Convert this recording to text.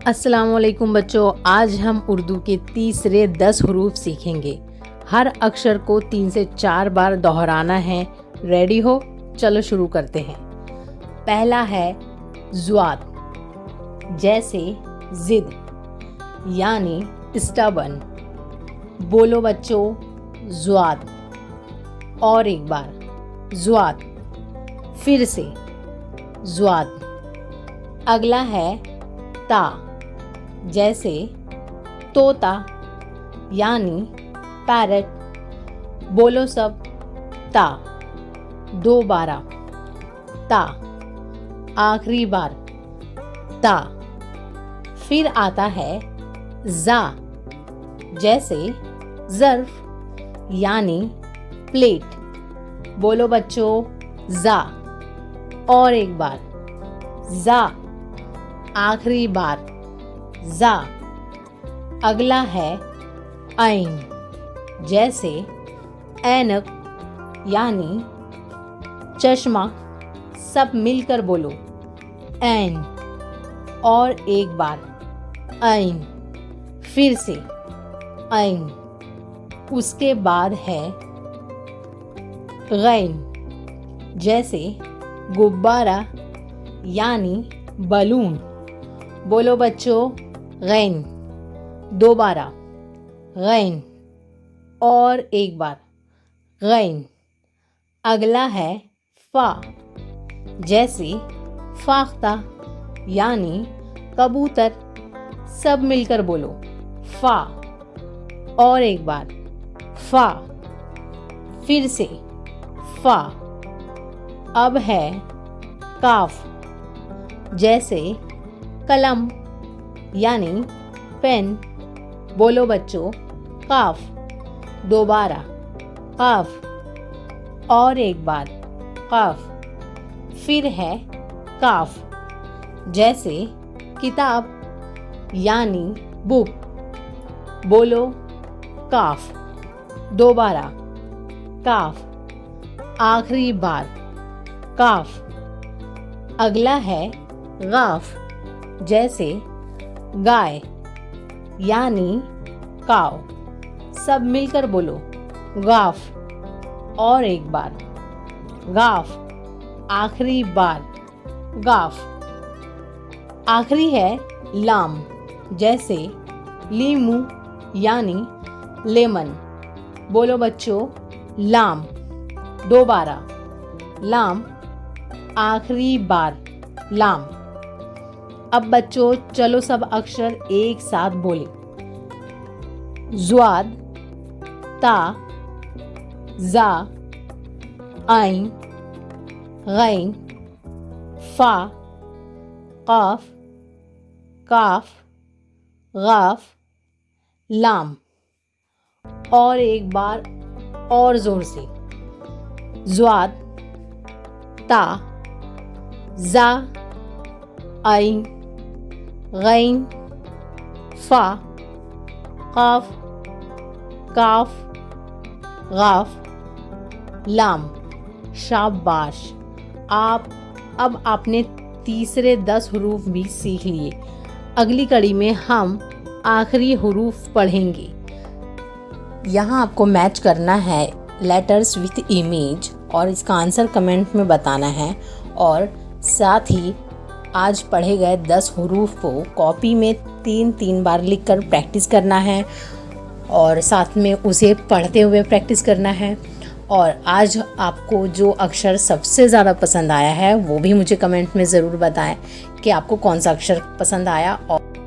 अस्सलामुअलैकुम बच्चों, आज हम उर्दू के तीसरे 10 हरूफ सीखेंगे। हर अक्षर को 3 से 4 बार दोहराना है। रेडी हो? चलो शुरू करते हैं। पहला है ज़्वाद, जैसे जिद यानी स्टबन। बोलो बच्चों, ज़्वाद। और एक बार ज़्वाद, फिर से ज़्वाद। अगला है ता, जैसे तोता यानी पैरट। बोलो सब, ता। दोबारा ता, आखिरी बार ता। फिर आता है जा, जैसे ज़र्फ यानी प्लेट। बोलो बच्चों, जा। और एक बार जा, आखिरी बार जा। अगला है ऐन, जैसे ऐनक यानी चश्मा। सब मिलकर बोलो, ऐन। और एक बार ऐन, फिर से ऐन। उसके बाद है गैन, जैसे गुब्बारा यानी बलून। बोलो बच्चों, गैन। दोबारा गैन, और एक बार गैन। अगला है फा, जैसे फाख्ता यानी कबूतर। सब मिलकर बोलो, फा। और एक बार फा, फिर से फा। अब है काफ, जैसे कलम यानी पेन। बोलो बच्चों, काफ। दोबारा काफ, और एक बार काफ। फिर है काफ, जैसे किताब यानी बुक। बोलो काफ। दोबारा काफ, आखिरी बार काफ। अगला है गाफ, जैसे गाय यानी काव। सब मिलकर बोलो, गाफ। और एक बार गाफ, आखिरी बार गाफ। आखिरी है लाम, जैसे लीमू यानी लेमन। बोलो बच्चों, लाम। दोबारा लाम, आखिरी बार लाम। अब बच्चों चलो सब अक्षर एक साथ बोले। ज़्वाद, ता, जा, ऐन, गैन, फा, काफ, काफ, गाफ, लाम। और एक बार और जोर से। ज़्वाद, ता, जा, ऐन, गैन, फा, काफ, काफ, गाफ, लाम। शाबाश, अब आपने तीसरे 10 हरूफ भी सीख लिए। अगली कड़ी में हम आखिरी हरूफ पढ़ेंगे। यहाँ आपको मैच करना है लेटर्स विथ इमेज और इसका आंसर कमेंट में बताना है। और साथ ही आज पढ़े गए 10 हरूफ को कॉपी में 3-3 बार लिखकर प्रैक्टिस करना है और साथ में उसे पढ़ते हुए प्रैक्टिस करना है। और आज आपको जो अक्षर सबसे ज़्यादा पसंद आया है वो भी मुझे कमेंट में ज़रूर बताएं कि आपको कौन सा अक्षर पसंद आया। और